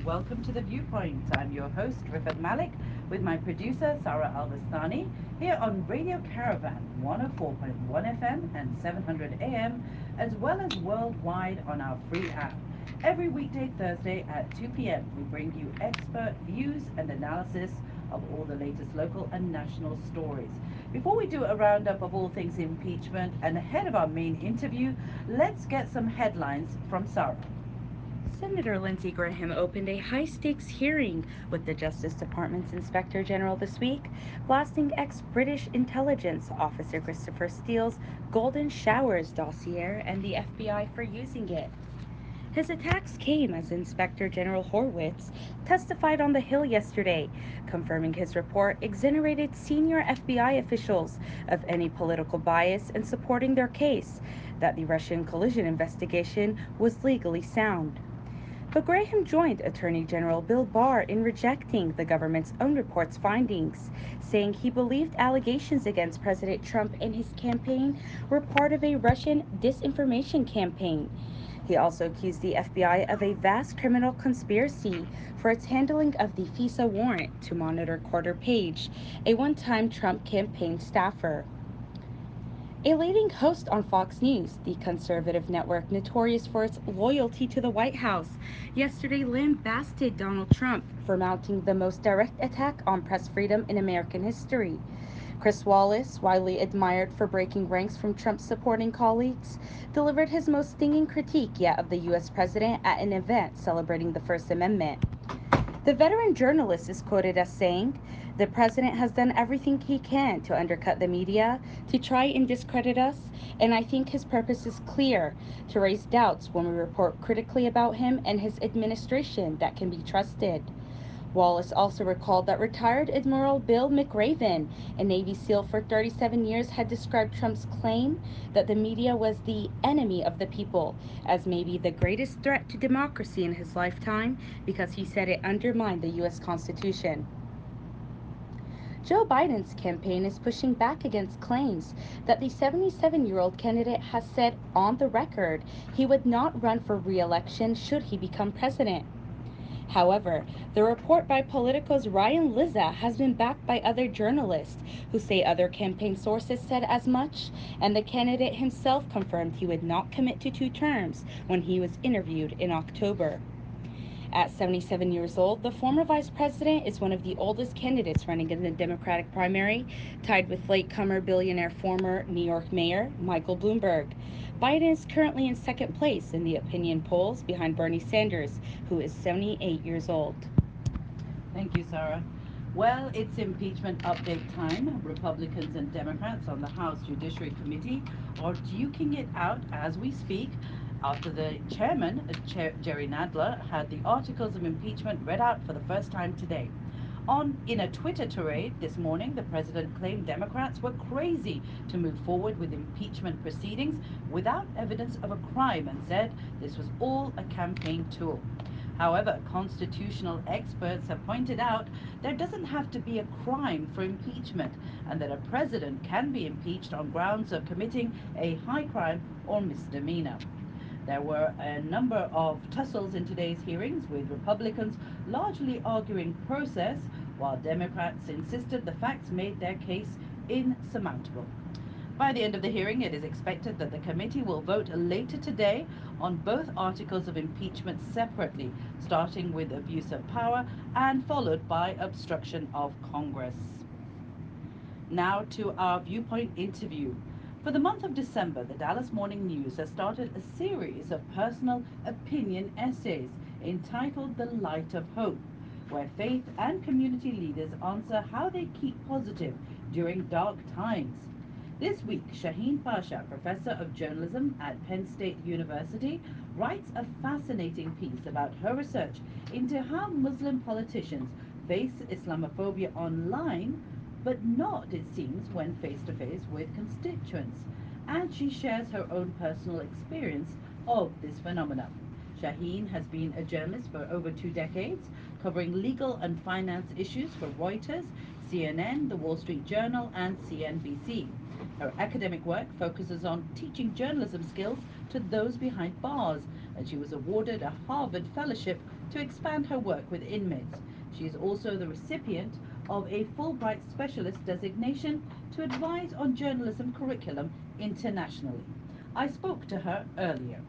welcome to The Viewpoint. I'm your host, Malik, with my producer, Sarah Alvastani, here on Radio Caravan, 104.1 FM and 700 AM, as well as worldwide on our free app. Every weekday Thursday at 2 p.m., we bring you expert views and analysis of all the latest local and national stories. Before we do a roundup of all things impeachment and ahead of our main interview, let's get some headlines from Sarah. Senator Lindsey Graham opened a high stakes hearing with the Justice Department's Inspector General this week, blasting ex British intelligence officer Christopher Steele's Golden Showers dossier and the FBI for using it. His attacks came as Inspector General Horwitz testified on the Hill yesterday, confirming his report exonerated senior FBI officials of any political bias and supporting their case that the Russian collusion investigation was legally sound. But Graham joined Attorney General Bill Barr in rejecting the government's own report's findings, saying he believed allegations against President Trump and his campaign were part of a Russian disinformation campaign. He also accused the FBI of a vast criminal conspiracy for its handling of the FISA warrant to monitor Carter Page, a one time Trump campaign staffer. A leading host on Fox News, the conservative network notorious for its loyalty to the White House, yesterday lambasted Donald Trump for mounting the most direct attack on press freedom in American history. Chris Wallace, widely admired for breaking ranks from Trump's supporting colleagues, delivered his most stinging critique yet of the U.S. president at an event celebrating the First Amendment. The veteran journalist is quoted as saying, "The president has done everything he can to undercut the media, to try and discredit us, and I think his purpose is clear, to raise doubts when we report critically about him and his administration that can be trusted." Wallace also recalled that retired Admiral Bill McRaven, a Navy SEAL for 37 years, had described Trump's claim that the media was the enemy of the people as maybe the greatest threat to democracy in his lifetime because he said it undermined the U.S. Constitution. Joe Biden's campaign is pushing back against claims that the 77-year-old candidate has said on the record he would not run for re election should he become president. However, the report by Politico's Ryan Lizza has been backed by other journalists who say other campaign sources said as much, and the candidate himself confirmed he would not commit to two terms when he was interviewed in October. At 77 years old, the former vice president is one of the oldest candidates running in the Democratic primary, tied with latecomer billionaire former New York Mayor Michael Bloomberg. Biden is currently in second place in the opinion polls behind Bernie Sanders, who is 78 years old. Thank you, Sarah. Well, it's impeachment update time. Republicans and Democrats on the House Judiciary Committee are duking it out as we speak after the chairman, Jerry Nadler, had the articles of impeachment read out for the first time today. In a Twitter tirade this morning, the president claimed Democrats were crazy to move forward with impeachment proceedings without evidence of a crime and said this was all a campaign tool. However, constitutional experts have pointed out there doesn't have to be a crime for impeachment and that a president can be impeached on grounds of committing a high crime or misdemeanor. There were a number of tussles in today's hearings, with Republicans largely arguing process, while Democrats insisted the facts made their case insurmountable. By the end of the hearing, it is expected that the committee will vote later today on both articles of impeachment separately, starting with abuse of power and followed by obstruction of Congress. Now to our Viewpoint interview. For the month of December, the Dallas Morning News has started a series of personal opinion essays entitled The Light of Hope, where faith and community leaders answer how they keep positive during dark times. This week, Shaheen Pasha, professor of journalism at Penn State University, writes a fascinating piece about her research into how Muslim politicians face Islamophobia online, but not, it seems, when face to face with constituents. And she shares her own personal experience of this phenomenon. Shaheen has been a journalist for over 2 decades, covering legal and finance issues for Reuters, CNN, The Wall Street Journal, and CNBC. Her academic work focuses on teaching journalism skills to those behind bars, and she was awarded a Harvard Fellowship to expand her work with inmates. She is also the recipient of a Fulbright Specialist designation to advise on journalism curriculum internationally. I spoke to her earlier.